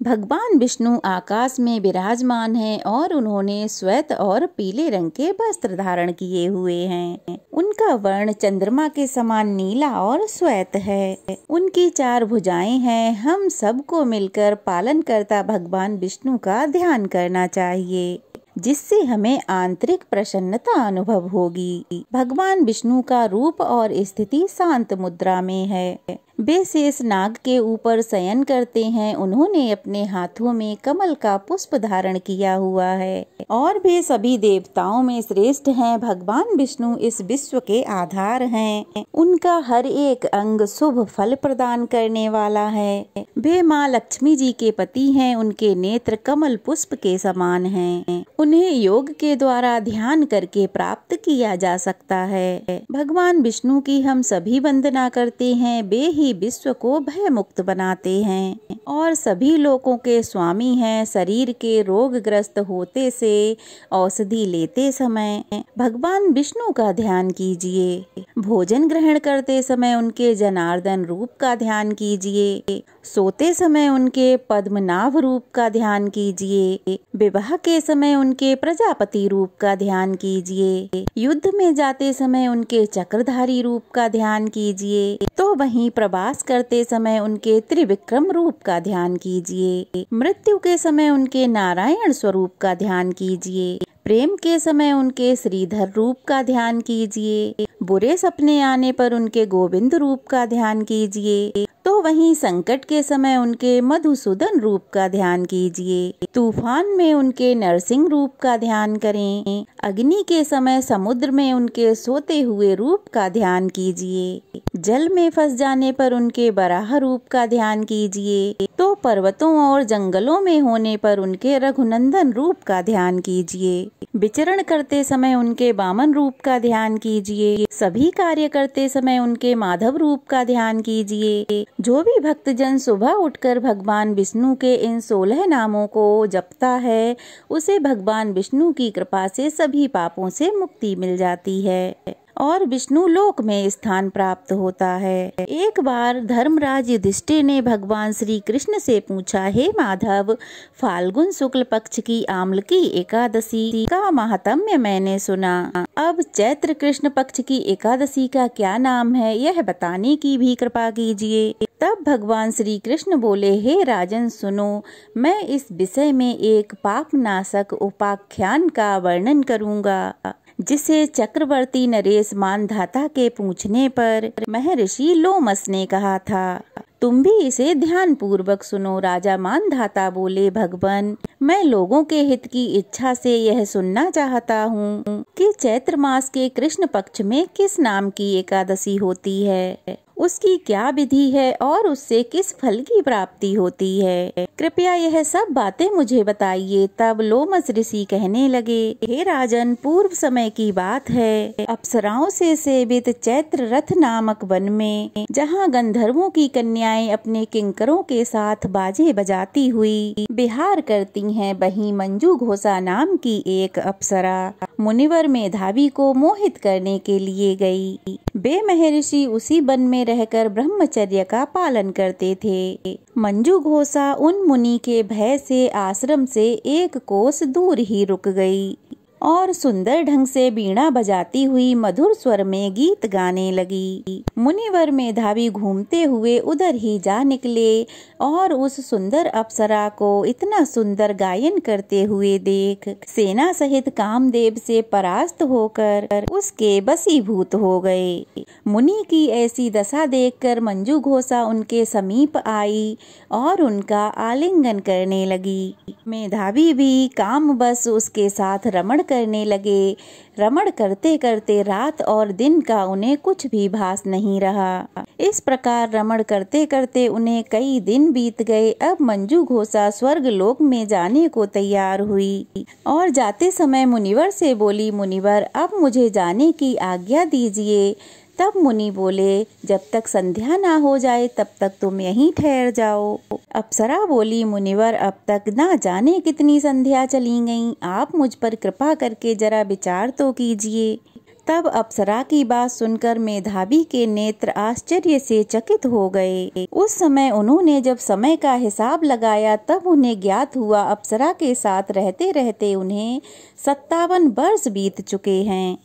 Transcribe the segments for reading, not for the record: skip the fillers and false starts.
भगवान विष्णु आकाश में विराजमान हैं और उन्होंने श्वेत और पीले रंग के वस्त्र धारण किए हुए हैं। उनका वर्ण चंद्रमा के समान नीला और श्वेत है। उनकी 4 भुजाएं हैं। हम सबको मिलकर पालनकर्ता भगवान विष्णु का ध्यान करना चाहिए, जिससे हमें आंतरिक प्रसन्नता अनुभव होगी। भगवान विष्णु का रूप और स्थिति शांत मुद्रा में है। वे शेष नाग के ऊपर शयन करते हैं। उन्होंने अपने हाथों में कमल का पुष्प धारण किया हुआ है और वे सभी देवताओं में श्रेष्ठ हैं। भगवान विष्णु इस विश्व के आधार हैं। उनका हर एक अंग शुभ फल प्रदान करने वाला है। वे माँ लक्ष्मी जी के पति हैं। उनके नेत्र कमल पुष्प के समान हैं। उन्हें योग के द्वारा ध्यान करके प्राप्त किया जा सकता है। भगवान विष्णु की हम सभी वंदना करते हैं। वे ही विश्व को भय मुक्त बनाते हैं और सभी लोगों के स्वामी हैं। शरीर के रोगग्रस्त होते से औषधि लेते समय भगवान विष्णु का ध्यान कीजिए। भोजन ग्रहण करते समय उनके जनार्दन रूप का ध्यान कीजिए। सोते समय उनके पद्मनाभ रूप का ध्यान कीजिए। विवाह के समय उनके प्रजापति रूप का ध्यान कीजिए। युद्ध में जाते समय उनके चक्रधारी रूप का ध्यान कीजिए। तो वहीं प्रवास करते समय उनके त्रिविक्रम रूप का ध्यान कीजिए। मृत्यु के समय उनके नारायण स्वरूप का ध्यान कीजिए। प्रेम के समय उनके श्रीधर रूप का ध्यान कीजिए। बुरे सपने आने पर उनके गोविंद रूप का ध्यान कीजिए। तो वहीं संकट के समय उनके मधुसूदन रूप का ध्यान कीजिए। तूफान में उनके नरसिंह रूप का ध्यान करें। अग्नि के समय समुद्र में उनके सोते हुए रूप का ध्यान कीजिए। जल में फंस जाने पर उनके वराह रूप का ध्यान कीजिए। तो पर्वतों और जंगलों में होने पर उनके रघुनंदन रूप का ध्यान कीजिए। विचरण करते समय उनके वामन रूप का ध्यान कीजिए। सभी कार्य करते समय उनके माधव रूप का ध्यान कीजिए। जो भी भक्तजन सुबह उठकर भगवान विष्णु के इन 16 नामों को जपता है, उसे भगवान विष्णु की कृपा से सभी पापों से मुक्ति मिल जाती है और विष्णु लोक में स्थान प्राप्त होता है। एक बार धर्मराज युधिष्ठिर ने भगवान श्री कृष्ण से पूछा, हे माधव, फाल्गुन शुक्ल पक्ष की आम्लकी एकादशी का महात्म्य मैंने सुना। अब चैत्र कृष्ण पक्ष की एकादशी का क्या नाम है, यह बताने की भी कृपा कीजिए। तब भगवान श्री कृष्ण बोले, हे राजन सुनो, मैं इस विषय में एक पापनाशक उपाख्यान का वर्णन करूँगा, जिसे चक्रवर्ती नरेश मानधाता के पूछने पर महर्षि लोमस ने कहा था। तुम भी इसे ध्यान पूर्वक सुनो। राजा मानधाता बोले, भगवान, मैं लोगों के हित की इच्छा से यह सुनना चाहता हूँ कि चैत्र मास के कृष्ण पक्ष में किस नाम की एकादशी होती है, उसकी क्या विधि है और उससे किस फल की प्राप्ति होती है। कृपया यह सब बातें मुझे बताइए। तब लोमस ऋषि कहने लगे, हे राजन, पूर्व समय की बात है। अप्सराओं से सेवित चैत्र रथ नामक वन में, जहाँ गंधर्वों की कन्याएं अपने किंकरों के साथ बाजे बजाती हुई विहार करती हैं, वहीं मंजू घोषा नाम की एक अप्सरा मुनिवर मेधावी को मोहित करने के लिए गई। वे महर्षि उसी वन में रहकर ब्रह्मचर्य का पालन करते थे। मंजू घोषा उन मुनि के भय से आश्रम से 1 कोस दूर ही रुक गई और सुंदर ढंग से बीड़ा बजाती हुई मधुर स्वर में गीत गाने लगी। मुनिवर मेधावी घूमते हुए उधर ही जा निकले और उस सुंदर अप्सरा को इतना सुंदर गायन करते हुए देख सेना सहित कामदेव से परास्त होकर उसके वशीभूत हो गए। मुनि की ऐसी दशा देखकर मंजू घोषा उनके समीप आई और उनका आलिंगन करने लगी। मेधावी भी कामवश उसके साथ रमण करने लगे। रमण करते करते रात और दिन का उन्हें कुछ भी भास नहीं रहा। इस प्रकार रमण करते करते उन्हें कई दिन बीत गए। अब मंजू घोषा स्वर्ग लोक में जाने को तैयार हुई और जाते समय मुनिवर से बोली, मुनिवर, अब मुझे जाने की आज्ञा दीजिए। तब मुनि बोले, जब तक संध्या ना हो जाए तब तक तुम यहीं ठहर जाओ। अप्सरा बोली, मुनिवर, अब तक ना जाने कितनी संध्या चली गईं, आप मुझ पर कृपा करके जरा विचार तो कीजिए। तब अप्सरा की बात सुनकर मेधावी के नेत्र आश्चर्य से चकित हो गए। उस समय उन्होंने जब समय का हिसाब लगाया तब उन्हें ज्ञात हुआ अप्सरा के साथ रहते रहते उन्हें 57 वर्ष बीत चुके हैं।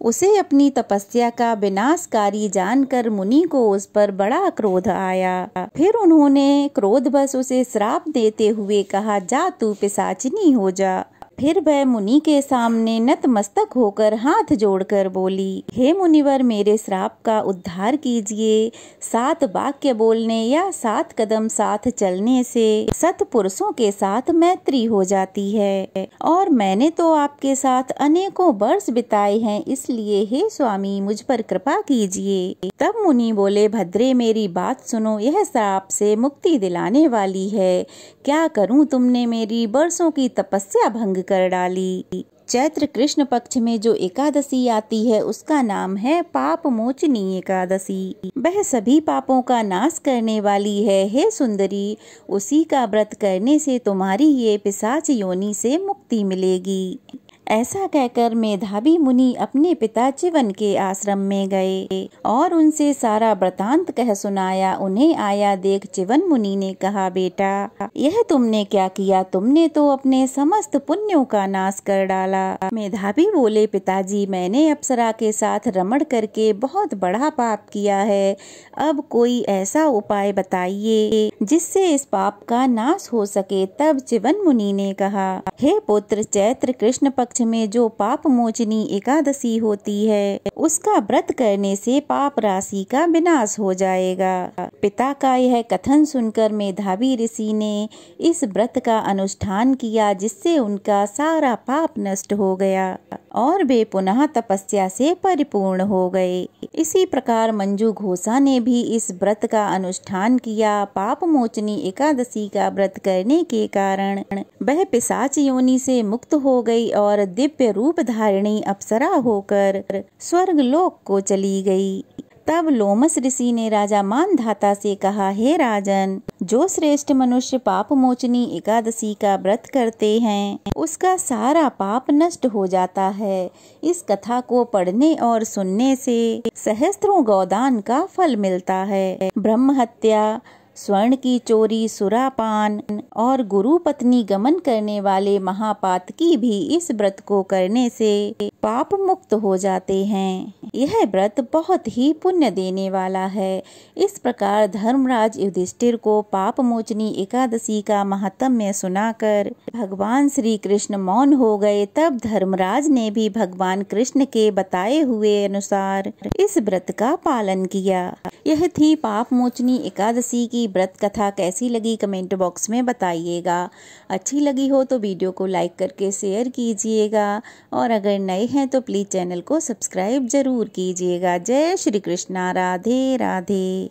उसे अपनी तपस्या का विनाशकारी जानकर मुनि को उस पर बड़ा क्रोध आया। फिर उन्होंने क्रोधवश उसे श्राप देते हुए कहा, जा तू पिशाचिनी हो जा। फिर वह मुनि के सामने नतमस्तक होकर हाथ जोड़कर बोली, हे मुनिवर, मेरे श्राप का उद्धार कीजिए। 7 वाक्य बोलने या 7 कदम साथ चलने से सत्पुरुषों के साथ मैत्री हो जाती है और मैंने तो आपके साथ अनेकों वर्ष बिताए हैं, इसलिए हे स्वामी मुझ पर कृपा कीजिए। तब मुनि बोले, भद्रे मेरी बात सुनो, यह श्राप से मुक्ति दिलाने वाली है। क्या करूं, तुमने मेरी वर्षों की तपस्या भंग कर डाली। चैत्र कृष्ण पक्ष में जो एकादशी आती है उसका नाम है पाप मोचनी एकादशी। वह सभी पापों का नाश करने वाली है। हे सुंदरी, उसी का व्रत करने से तुम्हारी ये पिशाच योनि से मुक्ति मिलेगी। ऐसा कहकर मेधावी मुनि अपने पिता च्यवन के आश्रम में गए और उनसे सारा वृतांत कह सुनाया। उन्हें आया देख च्यवन मुनि ने कहा, बेटा यह तुमने क्या किया? तुमने तो अपने समस्त पुण्यों का नाश कर डाला। मेधावी बोले, पिताजी मैंने अप्सरा के साथ रमण करके बहुत बड़ा पाप किया है। अब कोई ऐसा उपाय बताइए जिससे इस पाप का नाश हो सके। तब च्यवन मुनि ने कहा, हे पुत्र, चैत्र कृष्ण पक्ष में जो पाप मोचनी एकादशी होती है उसका व्रत करने से पाप राशि का विनाश हो जाएगा। पिता का यह कथन सुनकर मेधावी ऋषि ने इस व्रत का अनुष्ठान किया जिससे उनका सारा पाप नष्ट हो गया और वे पुनः तपस्या से परिपूर्ण हो गए। इसी प्रकार मंजू घोषा ने भी इस व्रत का अनुष्ठान किया। पाप मोचनी एकादशी का व्रत करने के कारण वह पिशाच योनि से मुक्त हो गई और दिव्य रूप धारिणी अप्सरा होकर स्वर्ग लोक को चली गई। तब लोमस ऋषि ने राजा मानधाता से कहा, हे राजन, जो श्रेष्ठ मनुष्य पाप मोचनी एकादशी का व्रत करते हैं उसका सारा पाप नष्ट हो जाता है। इस कथा को पढ़ने और सुनने से सहस्त्रों गौदान का फल मिलता है। ब्रह्म हत्या, स्वर्ण की चोरी, सुरापान और गुरु पत्नी गमन करने वाले महापातकी भी इस व्रत को करने से पाप मुक्त हो जाते हैं। यह व्रत बहुत ही पुण्य देने वाला है। इस प्रकार धर्मराज युधिष्ठिर को पाप मोचनी एकादशी का महात्म्य सुनाकर भगवान श्री कृष्ण मौन हो गए। तब धर्मराज ने भी भगवान कृष्ण के बताए हुए अनुसार इस व्रत का पालन किया। यह थी पाप मोचनी एकादशी की व्रत कथा। कैसी लगी कमेंट बॉक्स में बताइएगा। अच्छी लगी हो तो वीडियो को लाइक करके शेयर कीजिएगा और अगर नए हैं तो प्लीज चैनल को सब्सक्राइब जरूर कीजिएगा। जय श्री कृष्णा। राधे राधे।